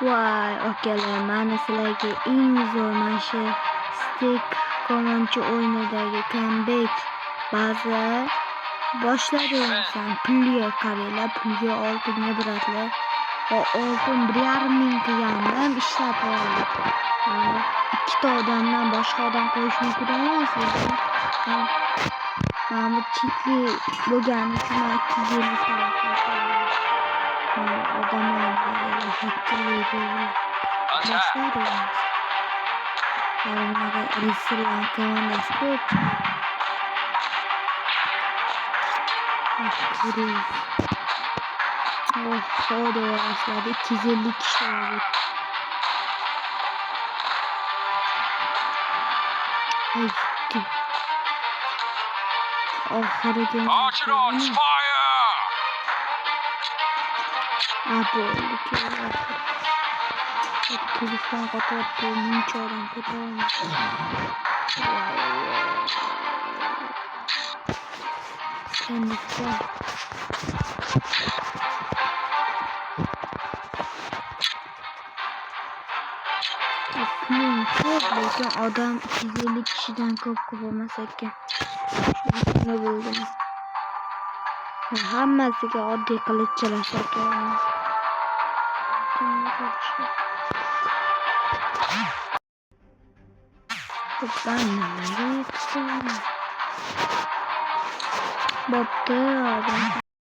Voy akalar, mana sizlarga eng zo'r mana shu Stick Comanche o'yinidagi comeback baza boshladi. Pulga qaranglar, pulga oltinga biratlar. Oltin 1,5 ming qilgandim, ishlatib oldim. Ikkita odamdan boshqa odam qo'yish mumkin emasmi? Mana chekli bo'lgani uchun 250 talab qildim. Odamlar hakkalaydi. Boshladi. Bunaqa Rislar komandasi ko'p. Xo'da boshladi. 250 kishi bor. Oxiriga telefon qo'yibdi, muncha odam ko'tarolmaydi. Lekin odam 250 kishidan ko'p bo'lmas ekan. Shuni bildim. Hammasiga oddiy qilich chalashar ekan. Bo'pti,